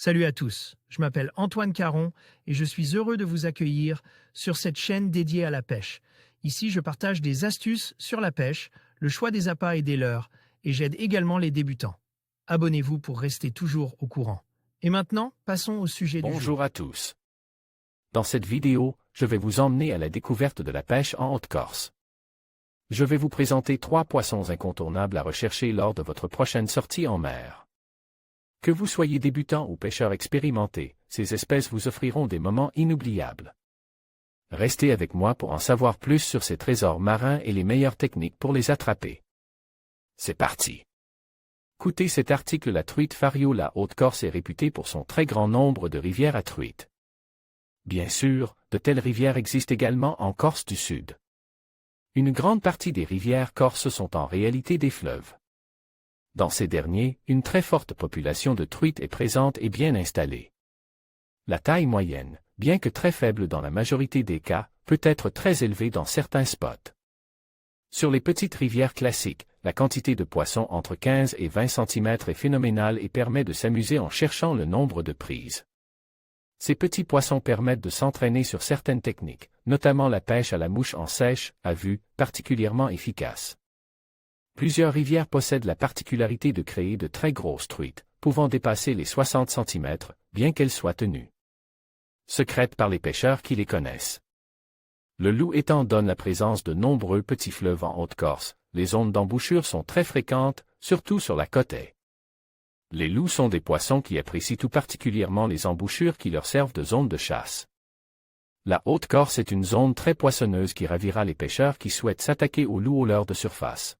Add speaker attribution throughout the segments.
Speaker 1: Salut à tous, je m'appelle Antoine Caron et je suis heureux de vous accueillir sur cette chaîne dédiée à la pêche. Ici, je partage des astuces sur la pêche, le choix des appâts et des leurres, et j'aide également les débutants. Abonnez-vous pour rester toujours au courant. Et maintenant, passons au sujet du jour.
Speaker 2: Bonjour à tous. Dans cette vidéo, je vais vous emmener à la découverte de la pêche en Haute-Corse. Je vais vous présenter 3 poissons incontournables à rechercher lors de votre prochaine sortie en mer. Que vous soyez débutant ou pêcheur expérimenté, ces espèces vous offriront des moments inoubliables. Restez avec moi pour en savoir plus sur ces trésors marins et les meilleures techniques pour les attraper. C'est parti! Écoutez cet article. La truite fario. La Haute-Corse est réputée pour son très grand nombre de rivières à truites. Bien sûr, de telles rivières existent également en Corse du Sud. Une grande partie des rivières corses sont en réalité des fleuves. Dans ces derniers, une très forte population de truites est présente et bien installée. La taille moyenne, bien que très faible dans la majorité des cas, peut être très élevée dans certains spots. Sur les petites rivières classiques, la quantité de poissons entre 15 et 20 cm est phénoménale et permet de s'amuser en cherchant le nombre de prises. Ces petits poissons permettent de s'entraîner sur certaines techniques, notamment la pêche à la mouche en sèche, à vue, particulièrement efficace. Plusieurs rivières possèdent la particularité de créer de très grosses truites, pouvant dépasser les 60 cm, bien qu'elles soient tenues secrètes par les pêcheurs qui les connaissent. Le Loup-étang donne la présence de nombreux petits fleuves en Haute-Corse. Les zones d'embouchure sont très fréquentes, surtout sur la côte est. Les loups sont des poissons qui apprécient tout particulièrement les embouchures qui leur servent de zone de chasse. La Haute-Corse est une zone très poissonneuse qui ravira les pêcheurs qui souhaitent s'attaquer aux loups au leurre de surface.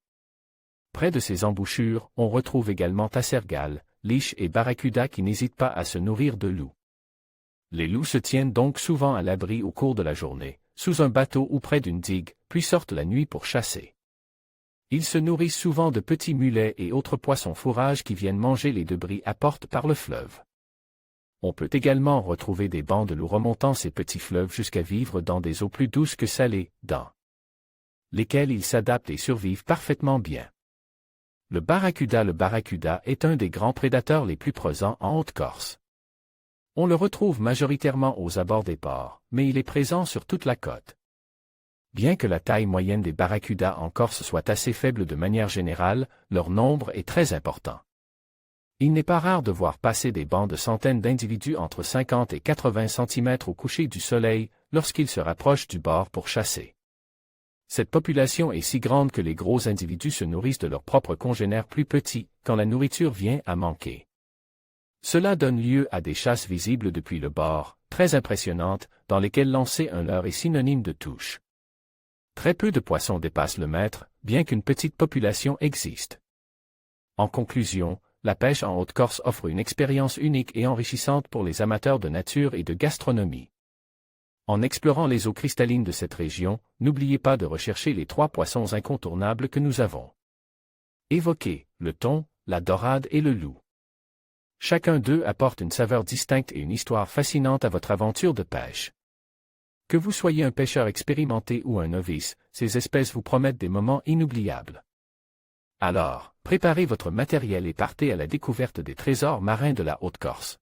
Speaker 2: Près de ces embouchures, on retrouve également tassergales, liches et barracudas qui n'hésitent pas à se nourrir de loups. Les loups se tiennent donc souvent à l'abri au cours de la journée, sous un bateau ou près d'une digue, puis sortent la nuit pour chasser. Ils se nourrissent souvent de petits mulets et autres poissons fourrages qui viennent manger les débris apportés par le fleuve. On peut également retrouver des bancs de loups remontant ces petits fleuves jusqu'à vivre dans des eaux plus douces que salées, dans lesquelles ils s'adaptent et survivent parfaitement bien. Le barracuda est un des grands prédateurs les plus présents en Haute-Corse. On le retrouve majoritairement aux abords des ports, mais il est présent sur toute la côte. Bien que la taille moyenne des barracudas en Corse soit assez faible de manière générale, leur nombre est très important. Il n'est pas rare de voir passer des bancs de centaines d'individus entre 50 et 80 cm au coucher du soleil, lorsqu'ils se rapprochent du bord pour chasser. Cette population est si grande que les gros individus se nourrissent de leurs propres congénères plus petits, quand la nourriture vient à manquer. Cela donne lieu à des chasses visibles depuis le bord, très impressionnantes, dans lesquelles lancer un leurre est synonyme de touche. Très peu de poissons dépassent le mètre, bien qu'une petite population existe. En conclusion, la pêche en Haute-Corse offre une expérience unique et enrichissante pour les amateurs de nature et de gastronomie. En explorant les eaux cristallines de cette région, n'oubliez pas de rechercher les 3 poissons incontournables que nous avons évoqués, le thon, la dorade et le loup. Chacun d'eux apporte une saveur distincte et une histoire fascinante à votre aventure de pêche. Que vous soyez un pêcheur expérimenté ou un novice, ces espèces vous promettent des moments inoubliables. Alors, préparez votre matériel et partez à la découverte des trésors marins de la Haute-Corse.